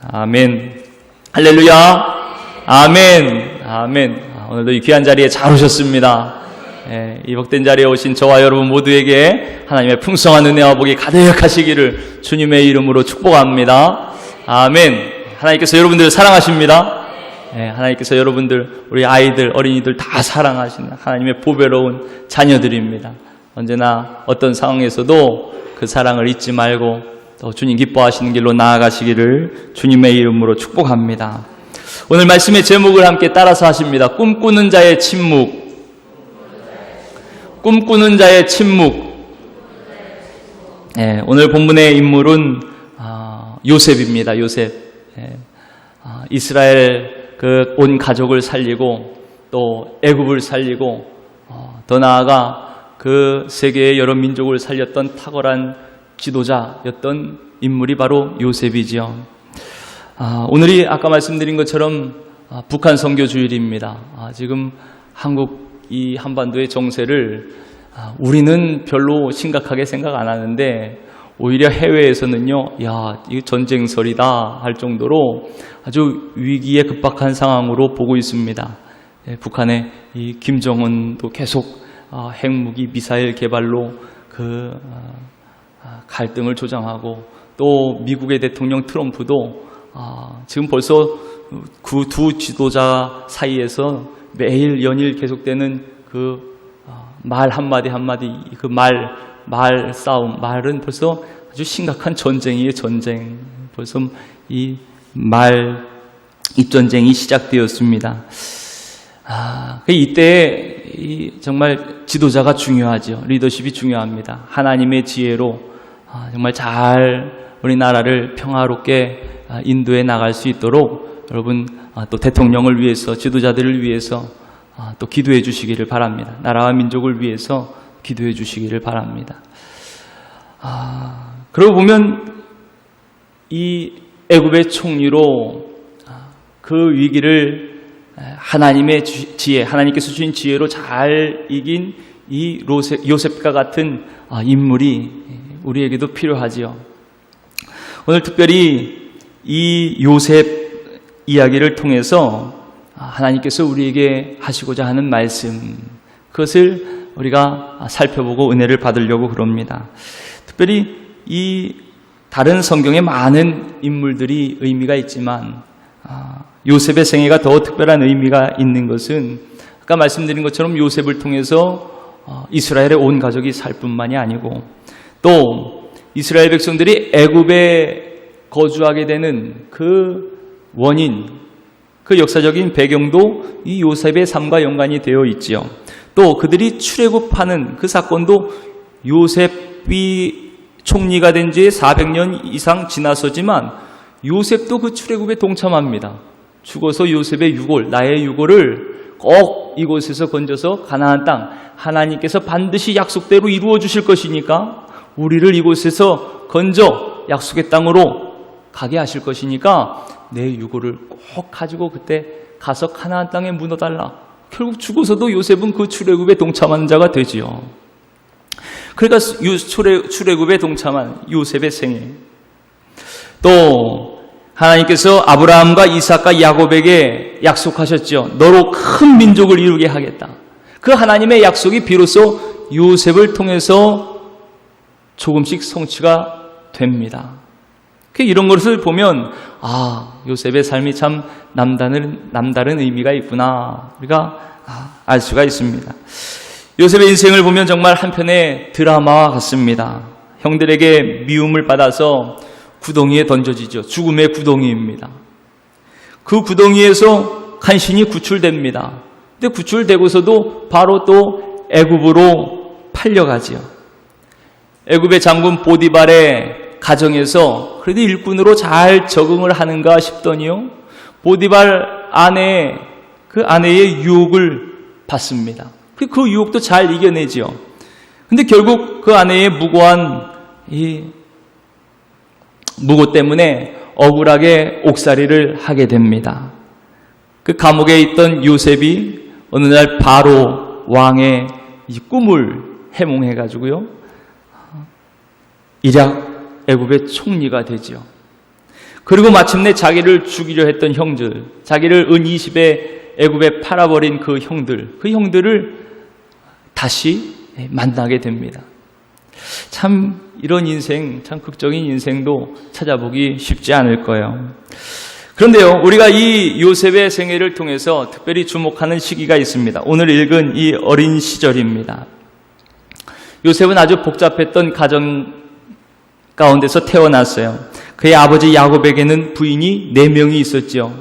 아멘. 할렐루야. 아멘. 아멘. 오늘도 이 귀한 자리에 잘 오셨습니다. 이 복된 자리에 오신 저와 여러분 모두에게 하나님의 풍성한 은혜와 복이 가득하시기를 주님의 이름으로 축복합니다. 아멘. 하나님께서 여러분들을 사랑하십니다. 하나님께서 여러분들, 우리 아이들, 어린이들 다 사랑하시는 하나님의 보배로운 자녀들입니다. 언제나 어떤 상황에서도 그 사랑을 잊지 말고 또 주님 기뻐하시는 길로 나아가시기를 주님의 이름으로 축복합니다. 오늘 말씀의 제목을 함께 따라서 하십니다. 꿈꾸는 자의 침묵. 꿈꾸는 자의 침묵. 오늘 본문의 인물은 요셉입니다. 요셉. 이스라엘 그 온 가족을 살리고 또 애굽을 살리고 더 나아가 그 세계의 여러 민족을 살렸던 탁월한 지도자였던 인물이 바로 요셉이지요. 오늘이 아까 말씀드린 것처럼 북한 선교주일입니다. 지금 한국 이 한반도의 정세를 우리는 별로 심각하게 생각 안 하는데 오히려 해외에서는요, 이거 전쟁설이다 할 정도로 아주 위기에 급박한 상황으로 보고 있습니다. 북한의 이 김정은도 계속 핵무기 미사일 개발로 그 갈등을 조장하고 또 미국의 대통령 트럼프도 지금 벌써 그 두 지도자 사이에서 매일 연일 계속되는 그 말 한마디 그 말 싸움, 말은 벌써 아주 심각한 전쟁이에요. 전쟁. 벌써 이 입전쟁이 시작되었습니다. 이때 정말 지도자가 중요하죠. 리더십이 중요합니다. 하나님의 지혜로 정말 잘 우리나라를 평화롭게 인도해 나갈 수 있도록 여러분 또 대통령을 위해서, 지도자들을 위해서 또 기도해 주시기를 바랍니다. 나라와 민족을 위해서 기도해 주시기를 바랍니다. 그러고 보면 이 애굽의 총리로 그 위기를 하나님의 지혜, 하나님께서 주신 지혜로 잘 이긴 이 요셉과 같은 인물이 우리에게도 필요하지요. 오늘 특별히 이 요셉 이야기를 통해서 하나님께서 우리에게 하시고자 하는 말씀, 그것을 우리가 살펴보고 은혜를 받으려고 그럽니다. 특별히 이 다른 성경에 많은 인물들이 의미가 있지만 요셉의 생애가 더 특별한 의미가 있는 것은 아까 말씀드린 것처럼 요셉을 통해서 이스라엘의 온 가족이 살 뿐만이 아니고 또 이스라엘 백성들이 애굽에 거주하게 되는 그 원인, 그 역사적인 배경도 이 요셉의 삶과 연관이 되어 있지요. 또 그들이 출애굽하는 그 사건도 요셉이 총리가 된 지 400년 이상 지나서지만 요셉도 그 출애굽에 동참합니다. 죽어서 요셉의 유골, 나의 유골을 꼭 이곳에서 건져서 가나안 땅, 하나님께서 반드시 약속대로 이루어 주실 것이니까 우리를 이곳에서 건져 약속의 땅으로 가게 하실 것이니까 내 유골을 꼭 가지고 그때 가서 가나안 땅에 묻어달라. 결국 죽어서도 요셉은 그 출애굽에 동참한 자가 되지요. 그러니까 출애굽에 동참한 요셉의 생애. 또 하나님께서 아브라함과 이삭과 야곱에게 약속하셨죠. 너로 큰 민족을 이루게 하겠다. 그 하나님의 약속이 비로소 요셉을 통해서 조금씩 성취가 됩니다. 이런 것을 보면 요셉의 삶이 참 남다른 의미가 있구나 우리가 알 수가 있습니다. 요셉의 인생을 보면 정말 한편의 드라마와 같습니다. 형들에게 미움을 받아서 구덩이에 던져지죠. 죽음의 구덩이입니다. 그 구덩이에서 간신히 구출됩니다. 근데 구출되고서도 바로 또 애굽으로 팔려가지요. 애굽의 장군 보디발의 가정에서 그래도 일꾼으로 잘 적응을 하는가 싶더니요, 보디발 그 아내의 유혹을 받습니다. 그 유혹도 잘 이겨내지요. 근데 결국 그 아내의 무고한 이 무고 때문에 억울하게 옥살이를 하게 됩니다. 그 감옥에 있던 요셉이 어느 날 바로 왕의 이 꿈을 해몽해가지고요, 일약 애굽의 총리가 되지요. 그리고 마침내 자기를 죽이려 했던 형들, 자기를 은 20에 애굽에 팔아버린 그 형들을 다시 만나게 됩니다. 참 이런 인생, 참 극적인 인생도 찾아보기 쉽지 않을 거예요. 그런데요, 우리가 이 요셉의 생애를 통해서 특별히 주목하는 시기가 있습니다. 오늘 읽은 이 어린 시절입니다. 요셉은 아주 복잡했던 가정 가운데서 태어났어요. 그의 아버지 야곱에게는 부인이 4명이 있었지요.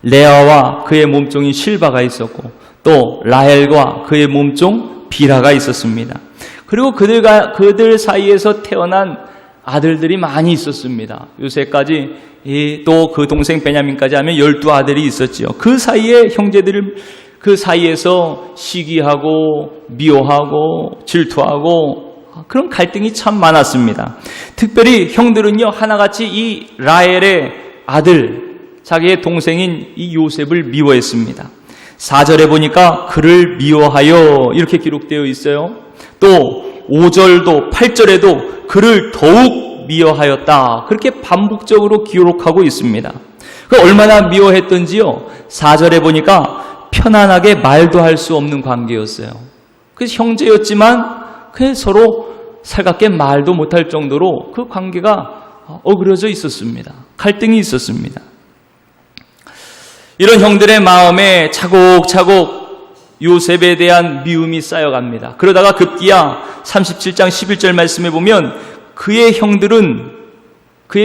레아와 그의 몸종인 실바가 있었고, 또 라헬과 그의 몸종 비라가 있었습니다. 그리고 그들 사이에서 태어난 아들들이 많이 있었습니다. 요셉까지, 또 그 동생 베냐민까지 하면 12아들이 있었지요. 그 사이에 형제들, 그 사이에서 시기하고 미워하고 질투하고 그런 갈등이 참 많았습니다. 특별히 형들은요, 하나같이 이 라헬의 아들, 자기의 동생인 이 요셉을 미워했습니다. 4절에 보니까 그를 미워하여 이렇게 기록되어 있어요. 또 5절도 8절에도 그를 더욱 미워하였다, 그렇게 반복적으로 기록하고 있습니다. 그 얼마나 미워했던지요, 4절에 보니까 편안하게 말도 할 수 없는 관계였어요. 그래서 형제였지만 서로 살갑게 말도 못할 정도로 그 관계가 어그러져 있었습니다. 갈등이 있었습니다. 이런 형들의 마음에 차곡차곡 요셉에 대한 미움이 쌓여갑니다. 그러다가 급기야 37장 11절 말씀에 보면 그의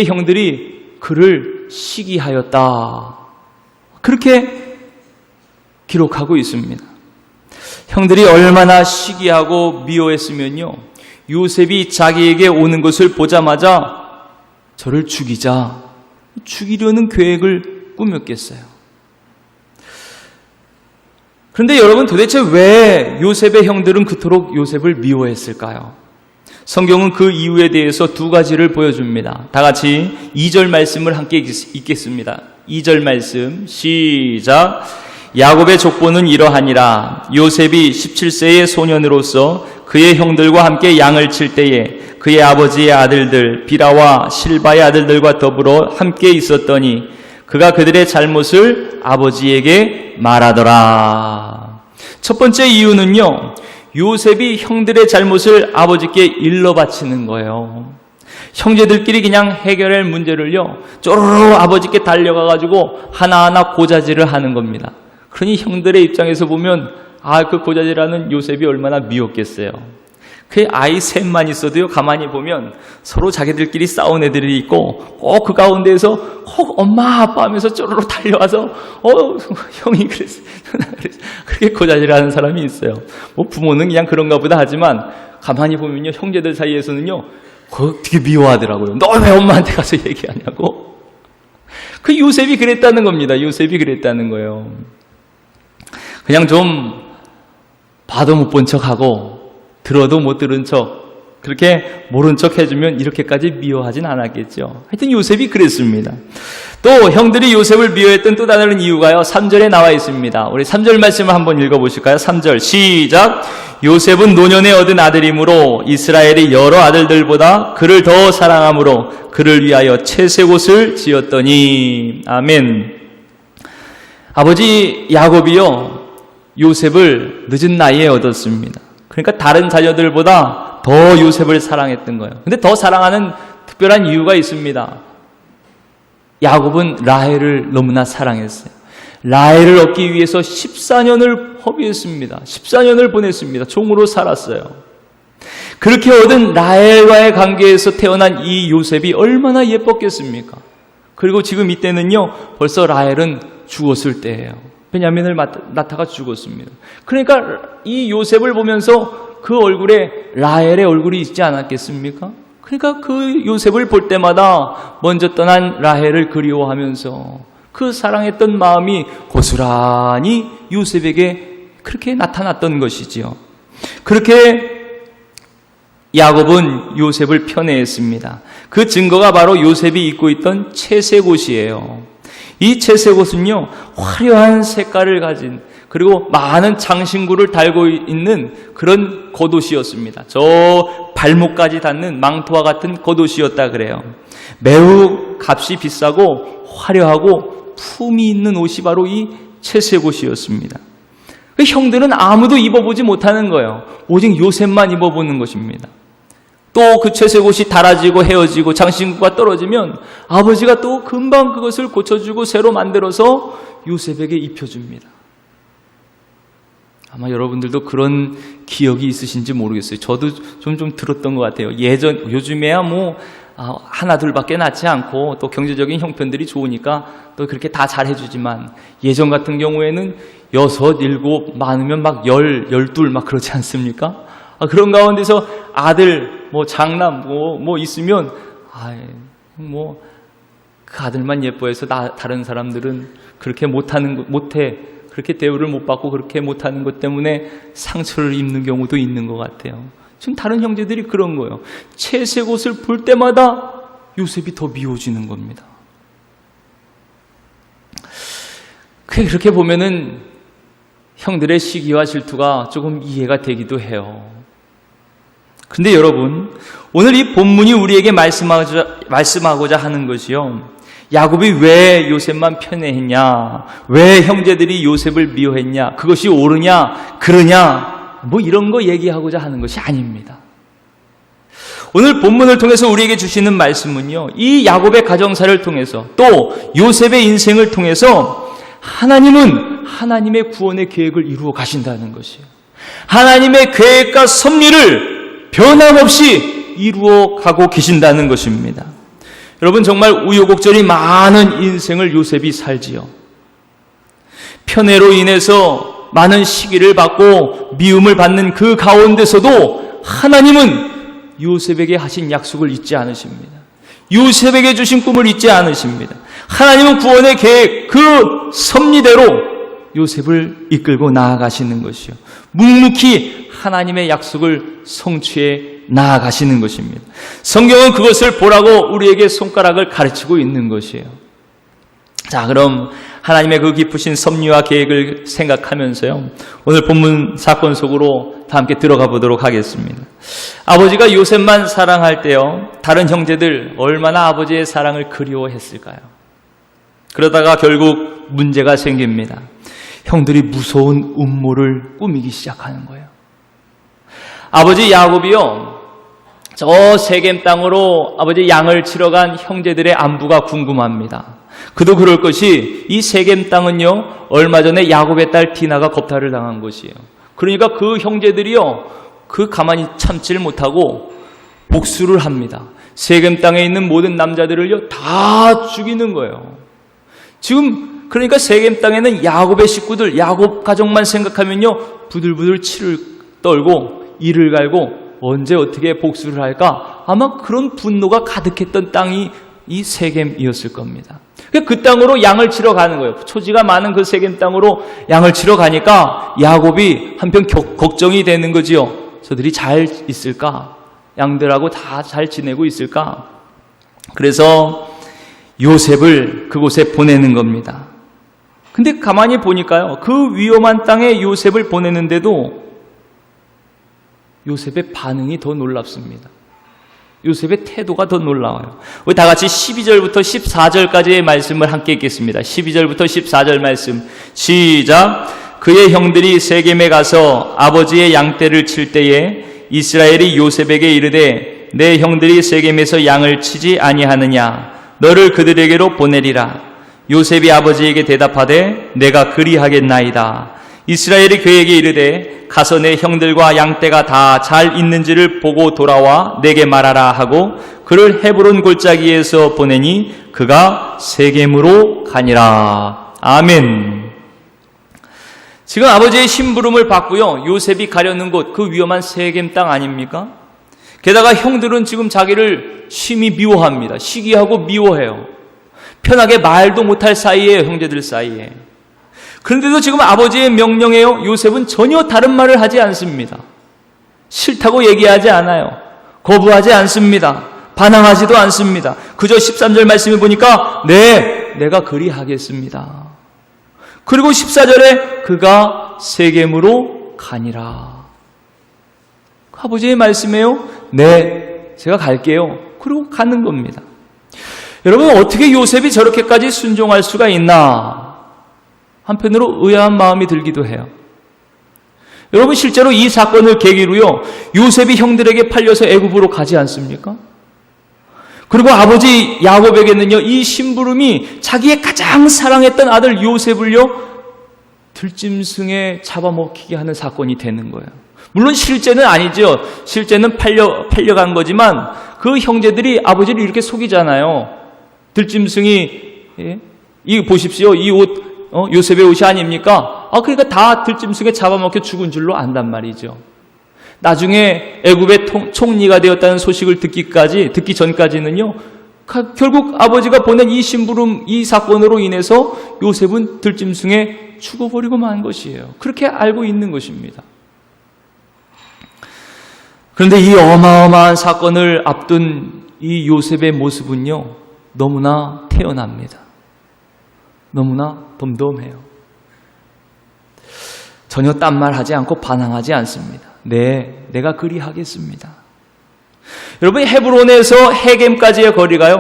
형들이 그를 시기하였다, 그렇게 기록하고 있습니다. 형들이 얼마나 시기하고 미워했으면요, 요셉이 자기에게 오는 것을 보자마자 저를 죽이려는 계획을 꾸몄겠어요. 그런데 여러분, 도대체 왜 요셉의 형들은 그토록 요셉을 미워했을까요? 성경은 그 이유에 대해서 2가지를 보여줍니다. 다 같이 2절 말씀을 함께 읽겠습니다. 2절 말씀 시작. 야곱의 족보는 이러하니라. 요셉이 17세의 소년으로서 그의 형들과 함께 양을 칠 때에 그의 아버지의 아들들 비라와 실바의 아들들과 더불어 함께 있었더니 그가 그들의 잘못을 아버지에게 말하더라. 첫 번째 이유는요, 요셉이 형들의 잘못을 아버지께 일러 바치는 거예요. 형제들끼리 그냥 해결할 문제를요, 쪼르르 아버지께 달려가가지고 하나하나 고자질을 하는 겁니다. 그러니 형들의 입장에서 보면 그 고자질하는 요셉이 얼마나 미웠겠어요. 그 아이 셋만 있어도요, 가만히 보면 서로 자기들끼리 싸운 애들이 있고 꼭 그 가운데에서 꼭 엄마 아빠 하면서 쪼르르 달려와서 형이 그랬어 그렇게 고자질하는 사람이 있어요. 뭐 부모는 그냥 그런가 보다 하지만 가만히 보면요, 형제들 사이에서는요 되게 미워하더라고요. 너 왜 엄마한테 가서 얘기하냐고. 그 요셉이 그랬다는 겁니다. 요셉이 그랬다는 거예요. 그냥 좀 봐도 못 본 척하고 들어도 못 들은 척, 그렇게 모른 척 해주면 이렇게까지 미워하진 않았겠죠. 하여튼 요셉이 그랬습니다. 또 형들이 요셉을 미워했던 또 다른 이유가요, 3절에 나와 있습니다. 우리 3절 말씀을 한번 읽어보실까요? 3절 시작. 요셉은 노년에 얻은 아들이므로 이스라엘의 여러 아들들보다 그를 더 사랑함으로 그를 위하여 채색옷을 지었더니. 아멘. 아버지 야곱이요, 요셉을 늦은 나이에 얻었습니다. 그러니까 다른 자녀들보다 더 요셉을 사랑했던 거예요. 근데 더 사랑하는 특별한 이유가 있습니다. 야곱은 라헬을 너무나 사랑했어요. 라헬을 얻기 위해서 14년을 허비했습니다. 14년을 보냈습니다. 종으로 살았어요. 그렇게 얻은 라헬과의 관계에서 태어난 이 요셉이 얼마나 예뻤겠습니까? 그리고 지금 이때는요, 벌써 라헬은 죽었을 때예요. 베냐민을 낳다가 죽었습니다. 그러니까 이 요셉을 보면서 그 얼굴에 라헬의 얼굴이 있지 않았겠습니까? 그러니까 그 요셉을 볼 때마다 먼저 떠난 라헬을 그리워하면서 그 사랑했던 마음이 고스란히 요셉에게 그렇게 나타났던 것이지요. 그렇게 야곱은 요셉을 편애했습니다. 그 증거가 바로 요셉이 입고 있던 채색옷이에요. 이 채색옷은요, 화려한 색깔을 가진 그리고 많은 장신구를 달고 있는 그런 겉옷이었습니다. 저 발목까지 닿는 망토와 같은 겉옷이었다 그래요. 매우 값이 비싸고 화려하고 품이 있는 옷이 바로 이 채색옷이었습니다. 그 형들은 아무도 입어보지 못하는 거예요. 오직 요셉만 입어보는 것입니다. 또 그 채색옷이 닳아지고 헤어지고 장신구가 떨어지면 아버지가 또 금방 그것을 고쳐주고 새로 만들어서 요셉에게 입혀줍니다. 아마 여러분들도 그런 기억이 있으신지 모르겠어요. 저도 좀 들었던 것 같아요. 요즘에야 뭐 하나 둘밖에 낳지 않고 또 경제적인 형편들이 좋으니까 또 그렇게 다 잘해주지만 예전 같은 경우에는 6, 7, 많으면 막 10, 12 막 그러지 않습니까? 그런 가운데서 아들, 뭐 장남 뭐 있으면 그 아들만 예뻐해서 다른 사람들은 그렇게 못해 그렇게 대우를 못 받고 그렇게 못하는 것 때문에 상처를 입는 경우도 있는 것 같아요. 지금 다른 형제들이 그런 거예요. 채색 옷을 볼 때마다 요셉이 더 미워지는 겁니다. 그렇게 보면은 형들의 시기와 질투가 조금 이해가 되기도 해요. 근데 여러분, 오늘 이 본문이 우리에게 말씀하고자 하는 것이요, 야곱이 왜 요셉만 편애했냐, 왜 형제들이 요셉을 미워했냐, 그것이 옳으냐 그러냐, 뭐 이런 거 얘기하고자 하는 것이 아닙니다. 오늘 본문을 통해서 우리에게 주시는 말씀은요, 이 야곱의 가정사를 통해서 또 요셉의 인생을 통해서 하나님은 하나님의 구원의 계획을 이루어 가신다는 것이에요. 하나님의 계획과 섭리를 변함없이 이루어 가고 계신다는 것입니다. 여러분, 정말 우여곡절이 많은 인생을 요셉이 살지요. 편애로 인해서 많은 시기를 받고 미움을 받는 그 가운데서도 하나님은 요셉에게 하신 약속을 잊지 않으십니다. 요셉에게 주신 꿈을 잊지 않으십니다. 하나님은 구원의 계획, 그 섭리대로 요셉을 이끌고 나아가시는 것이요, 묵묵히 하나님의 약속을 성취해 나아가시는 것입니다. 성경은 그것을 보라고 우리에게 손가락을 가르치고 있는 것이에요. 자, 그럼 하나님의 그 깊으신 섭리와 계획을 생각하면서요, 오늘 본문 사건 속으로 다 함께 들어가 보도록 하겠습니다. 아버지가 요셉만 사랑할 때요, 다른 형제들 얼마나 아버지의 사랑을 그리워했을까요? 그러다가 결국 문제가 생깁니다. 형들이 무서운 음모를 꾸미기 시작하는 거예요. 아버지 야곱이요, 저 세겜 땅으로 아버지 양을 치러 간 형제들의 안부가 궁금합니다. 그도 그럴 것이, 이 세겜 땅은요, 얼마 전에 야곱의 딸 디나가 겁탈을 당한 것이에요. 그러니까 그 형제들이요, 그 가만히 참지를 못하고 복수를 합니다. 세겜 땅에 있는 모든 남자들을요 다 죽이는 거예요. 지금 그러니까 세겜 땅에는 야곱의 식구들, 야곱 가족만 생각하면요 부들부들 치를 떨고 이를 갈고 언제 어떻게 복수를 할까, 아마 그런 분노가 가득했던 땅이 이 세겜이었을 겁니다. 그 땅으로 양을 치러 가는 거예요. 초지가 많은 그 세겜 땅으로 양을 치러 가니까 야곱이 한편 걱정이 되는 거지요. 저들이 잘 있을까? 양들하고 다 잘 지내고 있을까? 그래서 요셉을 그곳에 보내는 겁니다. 근데 가만히 보니까요, 그 위험한 땅에 요셉을 보내는데도 요셉의 반응이 더 놀랍습니다. 요셉의 태도가 더 놀라워요. 우리 다 같이 12절부터 14절까지의 말씀을 함께 읽겠습니다. 12절부터 14절 말씀 시작. 그의 형들이 세겜에 가서 아버지의 양떼를 칠 때에 이스라엘이 요셉에게 이르되 내 형들이 세겜에서 양을 치지 아니하느냐, 너를 그들에게로 보내리라. 요셉이 아버지에게 대답하되 내가 그리하겠나이다. 이스라엘이 그에게 이르되 가서 내 형들과 양떼가 다 잘 있는지를 보고 돌아와 내게 말하라 하고 그를 헤브론 골짜기에서 보내니 그가 세겜으로 가니라. 아멘. 지금 아버지의 심부름을 받고요, 요셉이 가려는 곳, 그 위험한 세겜 땅 아닙니까? 게다가 형들은 지금 자기를 심히 미워합니다. 시기하고 미워해요. 편하게 말도 못할 사이에, 형제들 사이에. 그런데도 지금 아버지의 명령에요, 요셉은 전혀 다른 말을 하지 않습니다. 싫다고 얘기하지 않아요. 거부하지 않습니다. 반항하지도 않습니다. 그저 13절 말씀을 보니까 내가 그리하겠습니다. 그리고 14절에 그가 세겜으로 가니라. 아버지의 말씀이에요. 네, 제가 갈게요. 그리고 가는 겁니다. 여러분, 어떻게 요셉이 저렇게까지 순종할 수가 있나? 한편으로 의아한 마음이 들기도 해요. 여러분, 실제로 이 사건을 계기로요, 요셉이 형들에게 팔려서 애굽으로 가지 않습니까? 그리고 아버지 야곱에게는요, 이 심부름이 자기의 가장 사랑했던 아들 요셉을요, 들짐승에 잡아먹히게 하는 사건이 되는 거예요. 물론 실제는 아니죠. 실제는 팔려간 거지만 그 형제들이 아버지를 이렇게 속이잖아요. 들짐승이, 이거 보십시오. 이 옷, 요셉의 옷이 아닙니까? 그러니까 다 들짐승에 잡아먹혀 죽은 줄로 안단 말이죠. 나중에 애굽의 총리가 되었다는 소식을 듣기 전까지는요, 결국 아버지가 보낸 이 심부름, 이 사건으로 인해서 요셉은 들짐승에 죽어버리고 만 것이에요. 그렇게 알고 있는 것입니다. 그런데 이 어마어마한 사건을 앞둔 이 요셉의 모습은요, 너무나 태연합니다. 너무나 덤덤해요. 전혀 딴말하지 않고 반항하지 않습니다. 네, 내가 그리하겠습니다. 여러분, 헤브론에서 헤겜까지의 거리가요,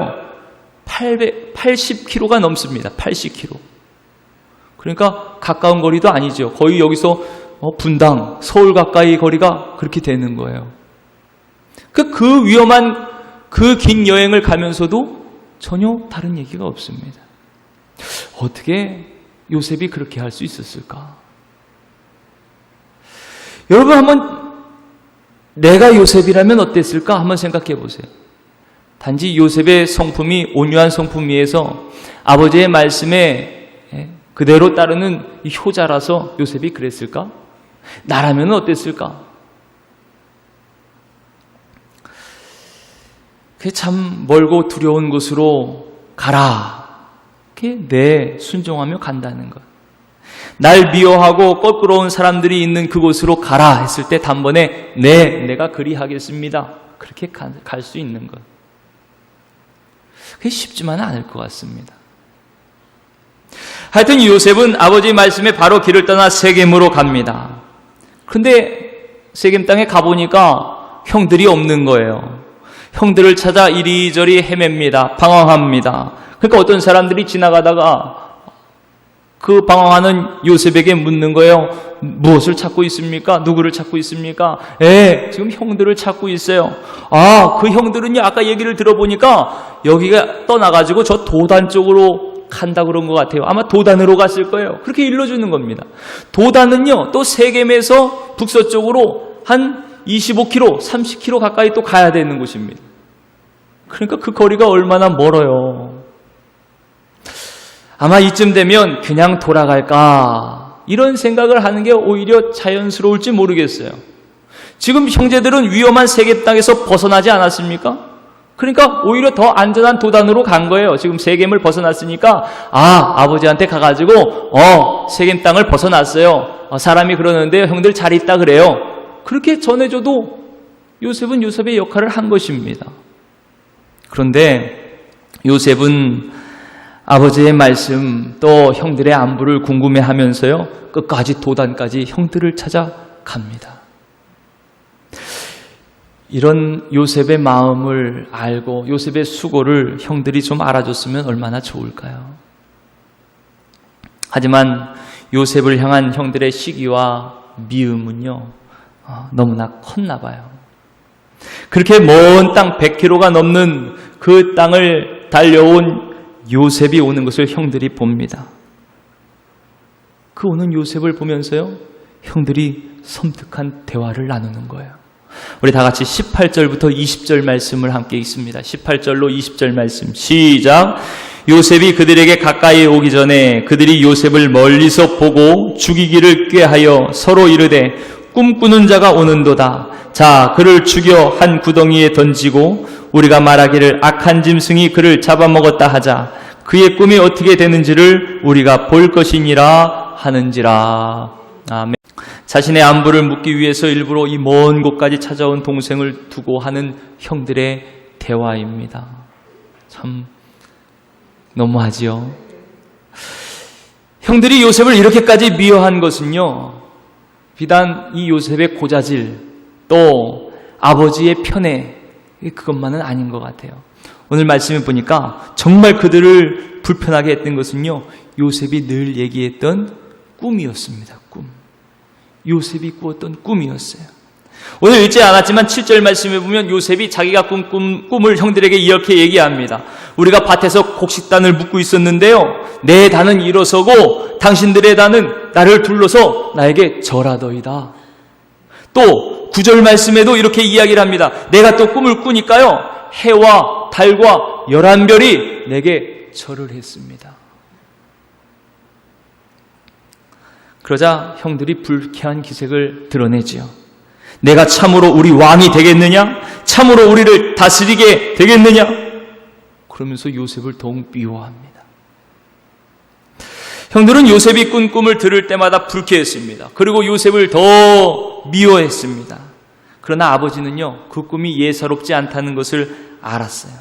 80km가 넘습니다. 80km. 그러니까 가까운 거리도 아니죠. 거의 여기서 분당, 서울 가까이 거리가 그렇게 되는 거예요. 그 위험한 그 긴 여행을 가면서도 전혀 다른 얘기가 없습니다. 어떻게 요셉이 그렇게 할 수 있었을까? 여러분, 한번 내가 요셉이라면 어땠을까? 한번 생각해 보세요. 단지 요셉의 성품이 온유한 성품이어서 아버지의 말씀에 그대로 따르는 이 효자라서 요셉이 그랬을까? 나라면 어땠을까? 그게 참 멀고 두려운 곳으로 가라. 그게 내 순종하며 간다는 것. 날 미워하고 껄끄러운 사람들이 있는 그곳으로 가라 했을 때 단번에 네, 내가 그리하겠습니다. 그렇게 갈 수 있는 것. 그게 쉽지만은 않을 것 같습니다. 하여튼 요셉은 아버지 말씀에 바로 길을 떠나 세겜으로 갑니다. 그런데 세겜 땅에 가보니까 형들이 없는 거예요. 형들을 찾아 이리저리 헤맵니다. 방황합니다. 그러니까 어떤 사람들이 지나가다가 그 방황하는 요셉에게 묻는 거예요. 무엇을 찾고 있습니까? 누구를 찾고 있습니까? 지금 형들을 찾고 있어요. 그 형들은요, 아까 얘기를 들어보니까 여기가 떠나가지고 저 도단 쪽으로 간다 그런 것 같아요. 아마 도단으로 갔을 거예요. 그렇게 일러주는 겁니다. 도단은요, 또 세겜에서 북서쪽으로 한 25km, 30km 가까이 또 가야 되는 곳입니다. 그러니까 그 거리가 얼마나 멀어요. 아마 이쯤 되면 그냥 돌아갈까, 이런 생각을 하는 게 오히려 자연스러울지 모르겠어요. 지금 형제들은 위험한 세겜 땅에서 벗어나지 않았습니까? 그러니까 오히려 더 안전한 도단으로 간 거예요. 지금 세겜을 벗어났으니까 아버지한테 가가지고 세겜 땅을 벗어났어요. 사람이 그러는데 형들 잘 있다 그래요. 그렇게 전해줘도 요셉은 요셉의 역할을 한 것입니다. 그런데 요셉은 아버지의 말씀 또 형들의 안부를 궁금해하면서요, 끝까지 도단까지 형들을 찾아갑니다. 이런 요셉의 마음을 알고 요셉의 수고를 형들이 좀 알아줬으면 얼마나 좋을까요? 하지만 요셉을 향한 형들의 시기와 미움은요, 너무나 컸나 봐요. 그렇게 먼 땅 100km가 넘는 그 땅을 달려온 요셉이 오는 것을 형들이 봅니다. 그 오는 요셉을 보면서요, 형들이 섬뜩한 대화를 나누는 거예요. 우리 다 같이 18절부터 20절 말씀을 함께 읽습니다. 18절로 20절 말씀 시작. 요셉이 그들에게 가까이 오기 전에 그들이 요셉을 멀리서 보고 죽이기를 꾀하여 서로 이르되 꿈꾸는 자가 오는도다. 자, 그를 죽여 한 구덩이에 던지고 우리가 말하기를 악한 짐승이 그를 잡아먹었다 하자. 그의 꿈이 어떻게 되는지를 우리가 볼 것이니라 하는지라. 아멘. 자신의 안부를 묻기 위해서 일부러 이 먼 곳까지 찾아온 동생을 두고 하는 형들의 대화입니다. 참 너무하지요. 형들이 요셉을 이렇게까지 미워한 것은요, 비단 이 요셉의 고자질, 또 아버지의 편애, 그것만은 아닌 것 같아요. 오늘 말씀을 보니까 정말 그들을 불편하게 했던 것은요, 요셉이 늘 얘기했던 꿈이었습니다. 꿈. 요셉이 꾸었던 꿈이었어요. 오늘 읽지 않았지만 7절 말씀에 보면 요셉이 자기가 꾼 꿈을 형들에게 이렇게 얘기합니다. 우리가 밭에서 곡식단을 묶고 있었는데요, 내 단은 일어서고 당신들의 단은 나를 둘러서 나에게 절하더이다. 또 9절 말씀에도 이렇게 이야기를 합니다. 내가 또 꿈을 꾸니까요, 해와 달과 11별이 내게 절을 했습니다. 그러자 형들이 불쾌한 기색을 드러내지요. 내가 참으로 우리 왕이 되겠느냐? 참으로 우리를 다스리게 되겠느냐? 그러면서 요셉을 더욱 미워합니다. 형들은 요셉이 꾼 꿈을 들을 때마다 불쾌했습니다. 그리고 요셉을 더 미워했습니다. 그러나 아버지는요, 그 꿈이 예사롭지 않다는 것을 알았어요.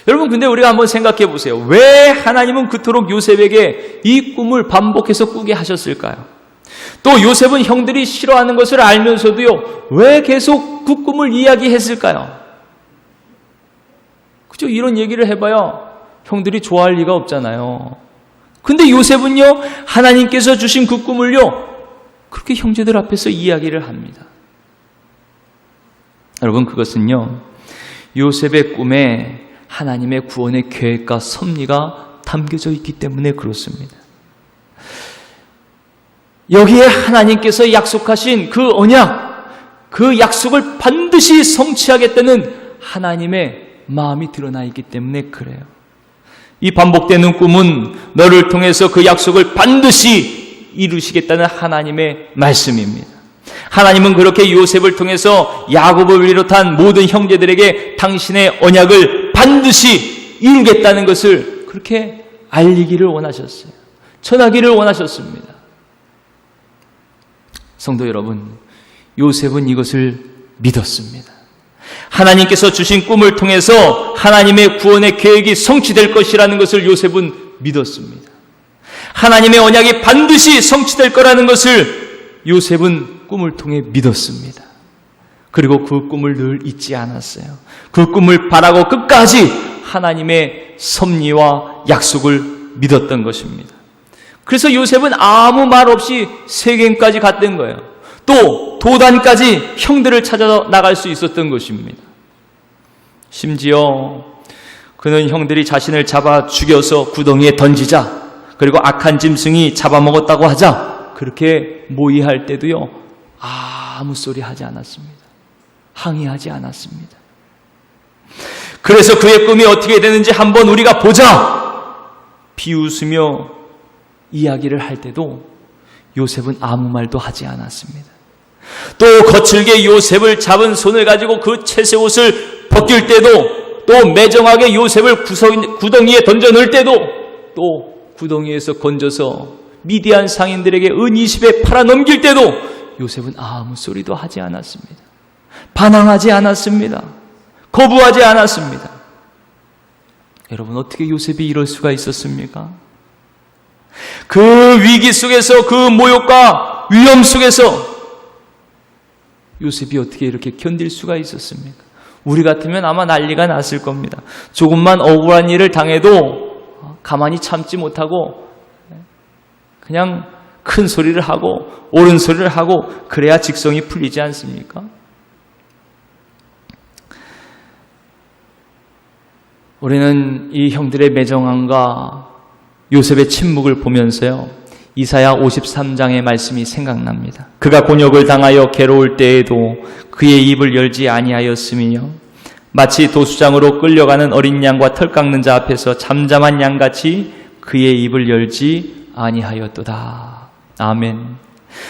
여러분, 근데 우리가 한번 생각해 보세요. 왜 하나님은 그토록 요셉에게 이 꿈을 반복해서 꾸게 하셨을까요? 또 요셉은 형들이 싫어하는 것을 알면서도요, 왜 계속 그 꿈을 이야기했을까요? 그죠? 이런 얘기를 해봐야 형들이 좋아할 리가 없잖아요. 근데 요셉은요, 하나님께서 주신 그 꿈을요, 그렇게 형제들 앞에서 이야기를 합니다. 여러분, 그것은요, 요셉의 꿈에 하나님의 구원의 계획과 섭리가 담겨져 있기 때문에 그렇습니다. 여기에 하나님께서 약속하신 그 언약, 그 약속을 반드시 성취하겠다는 하나님의 마음이 드러나 있기 때문에 그래요. 이 반복되는 꿈은 너를 통해서 그 약속을 반드시 이루시겠다는 하나님의 말씀입니다. 하나님은 그렇게 요셉을 통해서 야곱을 비롯한 모든 형제들에게 당신의 언약을 반드시 이루겠다는 것을 그렇게 알리기를 원하셨어요. 전하기를 원하셨습니다. 성도 여러분, 요셉은 이것을 믿었습니다. 하나님께서 주신 꿈을 통해서 하나님의 구원의 계획이 성취될 것이라는 것을 요셉은 믿었습니다. 하나님의 언약이 반드시 성취될 거라는 것을 요셉은 꿈을 통해 믿었습니다. 그리고 그 꿈을 늘 잊지 않았어요. 그 꿈을 바라고 끝까지 하나님의 섭리와 약속을 믿었던 것입니다. 그래서 요셉은 아무 말 없이 세겜까지 갔던 거예요. 또 도단까지 형들을 찾아 나갈 수 있었던 것입니다. 심지어 그는 형들이 자신을 잡아 죽여서 구덩이에 던지자, 그리고 악한 짐승이 잡아먹었다고 하자, 그렇게 모의할 때도요, 아무 소리 하지 않았습니다. 항의하지 않았습니다. 그래서 그의 꿈이 어떻게 되는지 한번 우리가 보자, 비웃으며 이야기를 할 때도 요셉은 아무 말도 하지 않았습니다. 또 거칠게 요셉을 잡은 손을 가지고 그 채색 옷을 벗길 때도, 또 매정하게 요셉을 구덩이에 던져 넣을 때도, 또 구덩이에서 건져서 미디안 상인들에게 은 20에 팔아 넘길 때도 요셉은 아무 소리도 하지 않았습니다. 반항하지 않았습니다. 거부하지 않았습니다. 여러분, 어떻게 요셉이 이럴 수가 있었습니까? 그 위기 속에서, 그 모욕과 위험 속에서 요셉이 어떻게 이렇게 견딜 수가 있었습니까? 우리 같으면 아마 난리가 났을 겁니다. 조금만 억울한 일을 당해도 가만히 참지 못하고 그냥 큰 소리를 하고 옳은 소리를 하고 그래야 직성이 풀리지 않습니까? 우리는 이 형들의 매정함과 요셉의 침묵을 보면서요, 이사야 53장의 말씀이 생각납니다. 그가 곤욕을 당하여 괴로울 때에도 그의 입을 열지 아니하였으며 마치 도수장으로 끌려가는 어린 양과 털 깎는 자 앞에서 잠잠한 양같이 그의 입을 열지 아니하였도다. 아멘.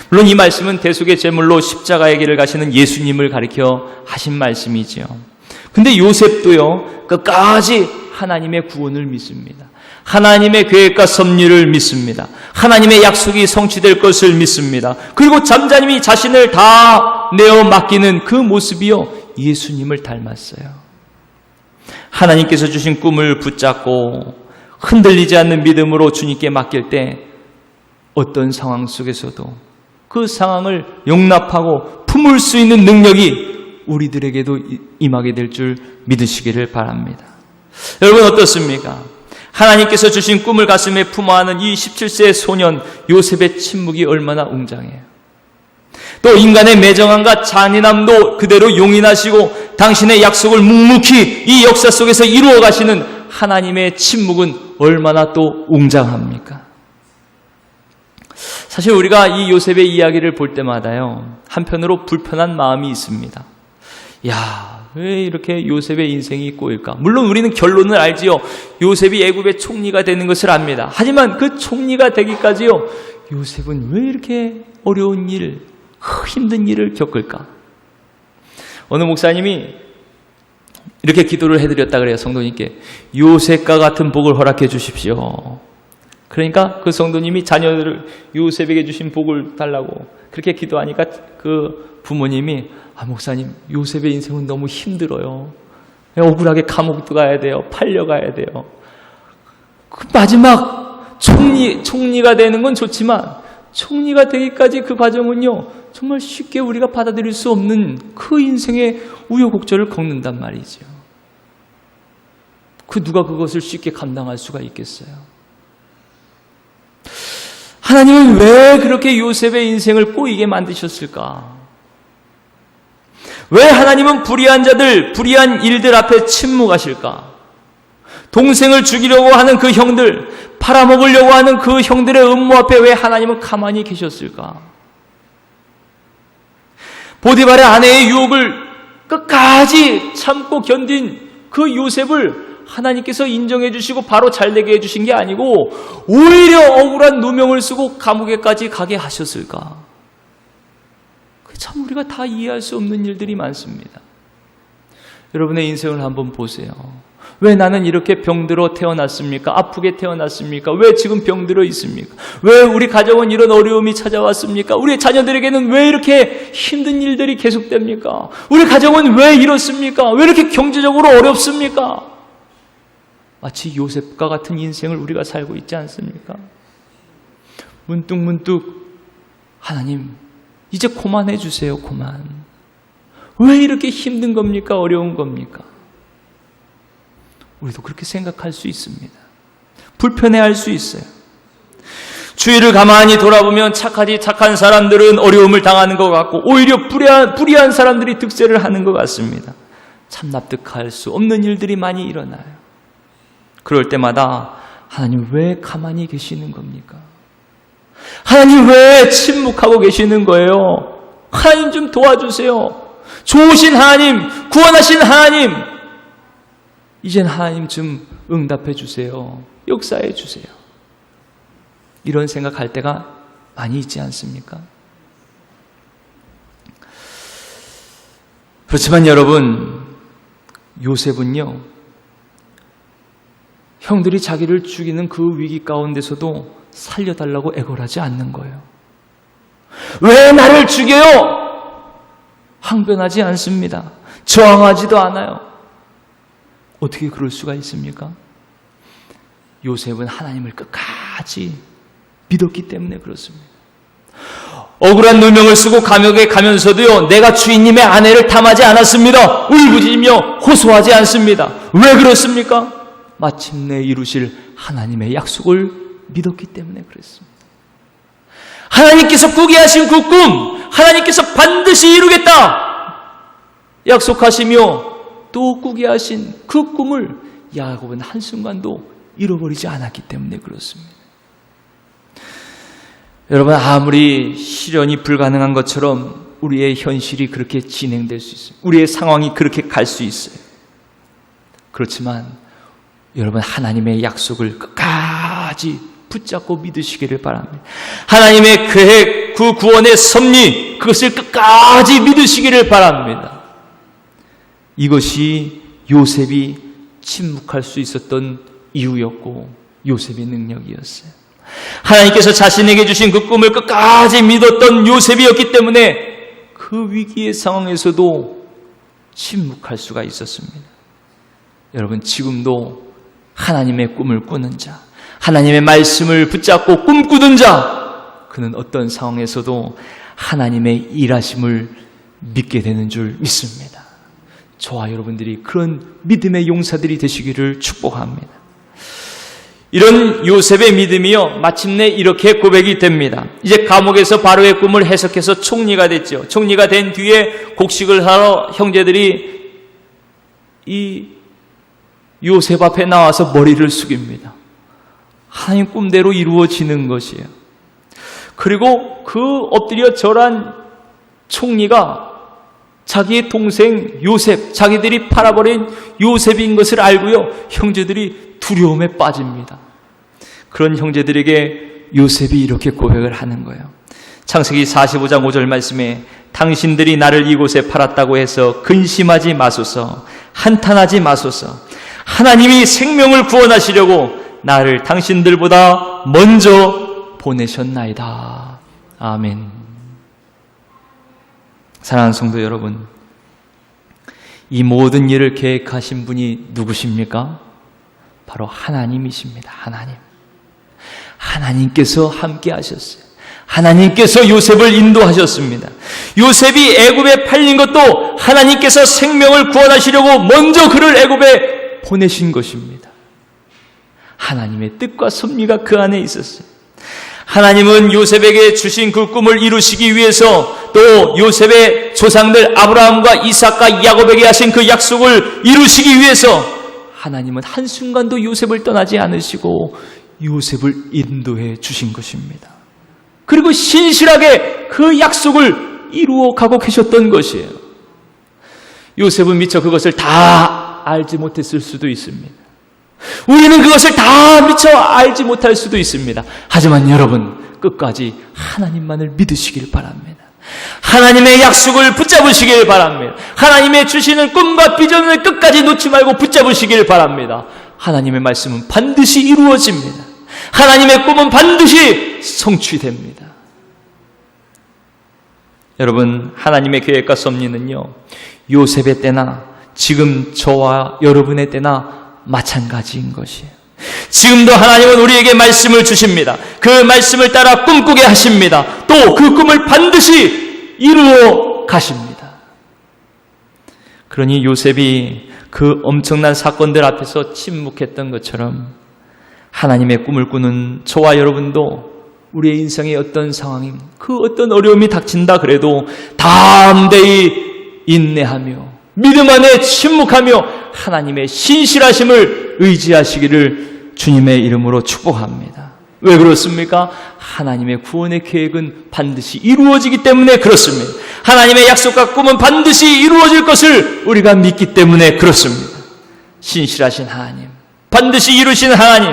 물론 이 말씀은 대속의 제물로 십자가의 길을 가시는 예수님을 가리켜 하신 말씀이지요. 근데 요셉도요, 끝까지 하나님의 구원을 믿습니다. 하나님의 계획과 섭리를 믿습니다. 하나님의 약속이 성취될 것을 믿습니다. 그리고 잠잠히 자신을 다 내어 맡기는 그 모습이요, 예수님을 닮았어요. 하나님께서 주신 꿈을 붙잡고 흔들리지 않는 믿음으로 주님께 맡길 때 어떤 상황 속에서도 그 상황을 용납하고 품을 수 있는 능력이 우리들에게도 임하게 될 줄 믿으시기를 바랍니다. 여러분 어떻습니까? 하나님께서 주신 꿈을 가슴에 품어하는 이 17세 소년 요셉의 침묵이 얼마나 웅장해요. 또 인간의 매정함과 잔인함도 그대로 용인하시고 당신의 약속을 묵묵히 이 역사 속에서 이루어 가시는 하나님의 침묵은 얼마나 또 웅장합니까? 사실 우리가 이 요셉의 이야기를 볼 때마다요, 한편으로 불편한 마음이 있습니다. 왜 이렇게 요셉의 인생이 꼬일까? 물론 우리는 결론을 알지요. 요셉이 애굽의 총리가 되는 것을 압니다. 하지만 그 총리가 되기까지요, 요셉은 왜 이렇게 어려운 일, 힘든 일을 겪을까? 어느 목사님이 이렇게 기도를 해드렸다 그래요. 성도님께 요셉과 같은 복을 허락해 주십시오. 그러니까 그 성도님이 자녀들을 요셉에게 주신 복을 달라고 그렇게 기도하니까 그 부모님이 목사님, 요셉의 인생은 너무 힘들어요. 억울하게 감옥도 가야 돼요. 팔려가야 돼요. 그 마지막 총리가 되는 건 좋지만 총리가 되기까지 그 과정은요, 정말 쉽게 우리가 받아들일 수 없는 그 인생의 우여곡절을 겪는단 말이죠. 누가 그것을 쉽게 감당할 수가 있겠어요? 하나님은 왜 그렇게 요셉의 인생을 꼬이게 만드셨을까? 왜 하나님은 불의한 자들, 불의한 일들 앞에 침묵하실까? 동생을 죽이려고 하는 그 형들, 팔아먹으려고 하는 그 형들의 음모 앞에 왜 하나님은 가만히 계셨을까? 보디발의 아내의 유혹을 끝까지 참고 견딘 그 요셉을 하나님께서 인정해 주시고 바로 잘되게 해주신 게 아니고 오히려 억울한 누명을 쓰고 감옥에까지 가게 하셨을까? 참 우리가 다 이해할 수 없는 일들이 많습니다. 여러분의 인생을 한번 보세요. 왜 나는 이렇게 병들어 태어났습니까? 아프게 태어났습니까? 왜 지금 병들어 있습니까? 왜 우리 가정은 이런 어려움이 찾아왔습니까? 우리 자녀들에게는 왜 이렇게 힘든 일들이 계속됩니까? 우리 가정은 왜 이렇습니까? 왜 이렇게 경제적으로 어렵습니까? 마치 요셉과 같은 인생을 우리가 살고 있지 않습니까? 문득문득 하나님, 이제 그만해 주세요. 그만. 왜 이렇게 힘든 겁니까? 어려운 겁니까? 우리도 그렇게 생각할 수 있습니다. 불편해할 수 있어요. 주위를 가만히 돌아보면 착한 사람들은 어려움을 당하는 것 같고 오히려 불의한 사람들이 득세를 하는 것 같습니다. 참 납득할 수 없는 일들이 많이 일어나요. 그럴 때마다 하나님 왜 가만히 계시는 겁니까? 하나님 왜 침묵하고 계시는 거예요? 하나님 좀 도와주세요. 좋으신 하나님, 구원하신 하나님, 이젠 하나님 좀 응답해 주세요. 역사해 주세요. 이런 생각할 때가 많이 있지 않습니까? 그렇지만 여러분, 요셉은요, 형들이 자기를 죽이는 그 위기 가운데서도 살려달라고 애걸하지 않는 거예요. 왜 나를 죽여요? 항변하지 않습니다. 저항하지도 않아요. 어떻게 그럴 수가 있습니까? 요셉은 하나님을 끝까지 믿었기 때문에 그렇습니다. 억울한 누명을 쓰고 감옥에 가면서도요, 내가 주인님의 아내를 탐하지 않았습니다. 울부짖으며 호소하지 않습니다. 왜 그렇습니까? 마침내 이루실 하나님의 약속을 믿었기 때문에 그랬습니다. 하나님께서 꾸게 하신 그 꿈, 하나님께서 반드시 이루겠다 약속하시며 또 꾸게 하신 그 꿈을 야곱은 한순간도 잃어버리지 않았기 때문에 그렇습니다. 여러분, 아무리 실현이 불가능한 것처럼 우리의 현실이 그렇게 진행될 수 있어요. 우리의 상황이 그렇게 갈 수 있어요. 그렇지만 여러분, 하나님의 약속을 끝까지 붙잡고 믿으시기를 바랍니다. 하나님의 계획, 그 구원의 섭리, 그것을 끝까지 믿으시기를 바랍니다. 이것이 요셉이 침묵할 수 있었던 이유였고 요셉의 능력이었어요. 하나님께서 자신에게 주신 그 꿈을 끝까지 믿었던 요셉이었기 때문에 그 위기의 상황에서도 침묵할 수가 있었습니다. 여러분, 지금도 하나님의 꿈을 꾸는 자, 하나님의 말씀을 붙잡고 꿈꾸는 자, 그는 어떤 상황에서도 하나님의 일하심을 믿게 되는 줄 믿습니다. 저와 여러분들이 그런 믿음의 용사들이 되시기를 축복합니다. 이런 요셉의 믿음이요, 마침내 이렇게 고백이 됩니다. 이제 감옥에서 바로의 꿈을 해석해서 총리가 됐죠. 총리가 된 뒤에 곡식을 하러 형제들이 이 요셉 앞에 나와서 머리를 숙입니다. 하나님 꿈대로 이루어지는 것이에요. 그리고 그 엎드려 절한 총리가 자기의 동생 요셉, 자기들이 팔아버린 요셉인 것을 알고요, 형제들이 두려움에 빠집니다. 그런 형제들에게 요셉이 이렇게 고백을 하는 거예요. 창세기 45장 5절 말씀에 당신들이 나를 이곳에 팔았다고 해서 근심하지 마소서, 한탄하지 마소서. 하나님이 생명을 구원하시려고 나를 당신들보다 먼저 보내셨나이다. 아멘. 사랑하는 성도 여러분, 이 모든 일을 계획하신 분이 누구십니까? 바로 하나님이십니다. 하나님께서 함께 하셨어요. 하나님께서 요셉을 인도하셨습니다. 요셉이 애굽에 팔린 것도 하나님께서 생명을 구원하시려고 먼저 그를 애굽에 보내신 것입니다. 하나님의 뜻과 섭리가 그 안에 있었어요. 하나님은 요셉에게 주신 그 꿈을 이루시기 위해서, 또 요셉의 조상들 아브라함과 이삭과 야곱에게 하신 그 약속을 이루시기 위해서 하나님은 한순간도 요셉을 떠나지 않으시고 요셉을 인도해 주신 것입니다. 그리고 신실하게 그 약속을 이루어 가고 계셨던 것이에요. 요셉은 미처 그것을 다 알지 못했을 수도 있습니다. 우리는 그것을 다 미처 알지 못할 수도 있습니다. 하지만 여러분, 끝까지 하나님만을 믿으시길 바랍니다. 하나님의 약속을 붙잡으시길 바랍니다. 하나님의 주시는 꿈과 비전을 끝까지 놓지 말고 붙잡으시길 바랍니다. 하나님의 말씀은 반드시 이루어집니다. 하나님의 꿈은 반드시 성취됩니다. 여러분, 하나님의 계획과 섭리는요, 요셉의 때나 지금 저와 여러분의 때나 마찬가지인 것이에요. 지금도 하나님은 우리에게 말씀을 주십니다. 그 말씀을 따라 꿈꾸게 하십니다. 또 그 꿈을 반드시 이루어 가십니다. 그러니 요셉이 그 엄청난 사건들 앞에서 침묵했던 것처럼 하나님의 꿈을 꾸는 저와 여러분도 우리의 인생의 어떤 상황인, 그 어떤 어려움이 닥친다 그래도 담대히 인내하며 믿음 안에 침묵하며 하나님의 신실하심을 의지하시기를 주님의 이름으로 축복합니다. 왜 그렇습니까? 하나님의 구원의 계획은 반드시 이루어지기 때문에 그렇습니다. 하나님의 약속과 꿈은 반드시 이루어질 것을 우리가 믿기 때문에 그렇습니다. 신실하신 하나님, 반드시 이루시는 하나님,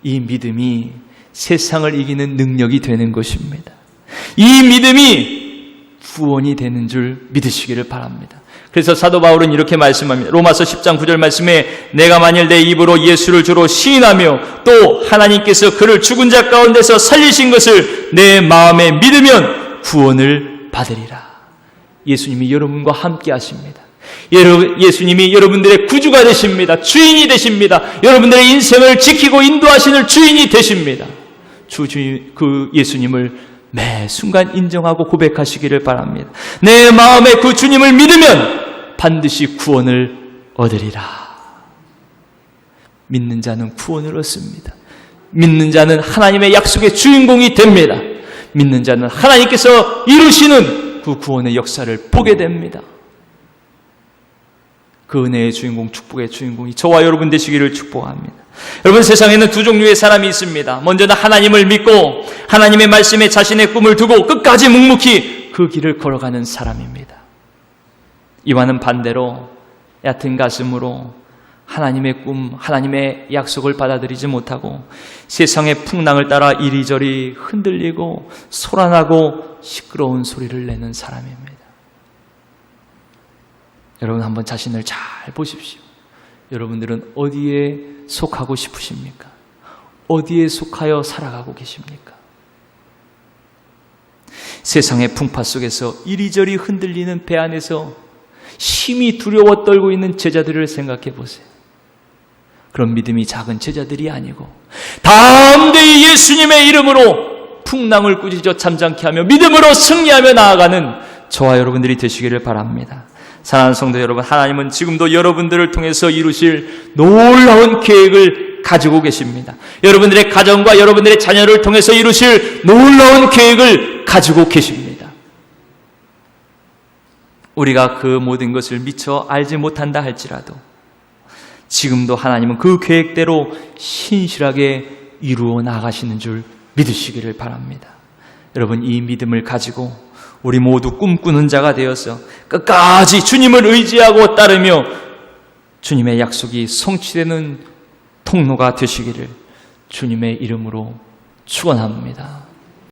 이 믿음이 세상을 이기는 능력이 되는 것입니다. 이 믿음이 구원이 되는 줄 믿으시기를 바랍니다. 그래서 사도 바울은 이렇게 말씀합니다. 로마서 10장 9절 말씀에 내가 만일 내 입으로 예수를 주로 시인하며 또 하나님께서 그를 죽은 자 가운데서 살리신 것을 내 마음에 믿으면 구원을 받으리라. 예수님이 여러분과 함께 하십니다. 예수님이 여러분들의 구주가 되십니다. 주인이 되십니다. 여러분들의 인생을 지키고 인도하시는 주인이 되십니다. 그 예수님을 매 순간 인정하고 고백하시기를 바랍니다. 내 마음에 그 주님을 믿으면 반드시 구원을 얻으리라. 믿는 자는 구원을 얻습니다. 믿는 자는 하나님의 약속의 주인공이 됩니다. 믿는 자는 하나님께서 이루시는 그 구원의 역사를 보게 됩니다. 그 은혜의 주인공, 축복의 주인공이 저와 여러분 되시기를 축복합니다. 여러분, 세상에는 두 종류의 사람이 있습니다. 먼저는 하나님을 믿고 하나님의 말씀에 자신의 꿈을 두고 끝까지 묵묵히 그 길을 걸어가는 사람입니다. 이와는 반대로 얕은 가슴으로 하나님의 꿈, 하나님의 약속을 받아들이지 못하고 세상의 풍랑을 따라 이리저리 흔들리고 소란하고 시끄러운 소리를 내는 사람입니다. 여러분, 한번 자신을 잘 보십시오. 여러분들은 어디에 속하고 싶으십니까? 어디에 속하여 살아가고 계십니까? 세상의 풍파 속에서 이리저리 흔들리는 배 안에서 심히 두려워 떨고 있는 제자들을 생각해 보세요. 그런 믿음이 작은 제자들이 아니고 담대히 예수님의 이름으로 풍랑을 꾸짖어 잠잠케 하며 믿음으로 승리하며 나아가는 저와 여러분들이 되시기를 바랍니다. 사랑하는 성도 여러분, 하나님은 지금도 여러분들을 통해서 이루실 놀라운 계획을 가지고 계십니다. 여러분들의 가정과 여러분들의 자녀를 통해서 이루실 놀라운 계획을 가지고 계십니다. 우리가 그 모든 것을 미처 알지 못한다 할지라도 지금도 하나님은 그 계획대로 신실하게 이루어 나가시는 줄 믿으시기를 바랍니다. 여러분, 이 믿음을 가지고 우리 모두 꿈꾸는 자가 되어서 끝까지 주님을 의지하고 따르며 주님의 약속이 성취되는 통로가 되시기를 주님의 이름으로 축원합니다.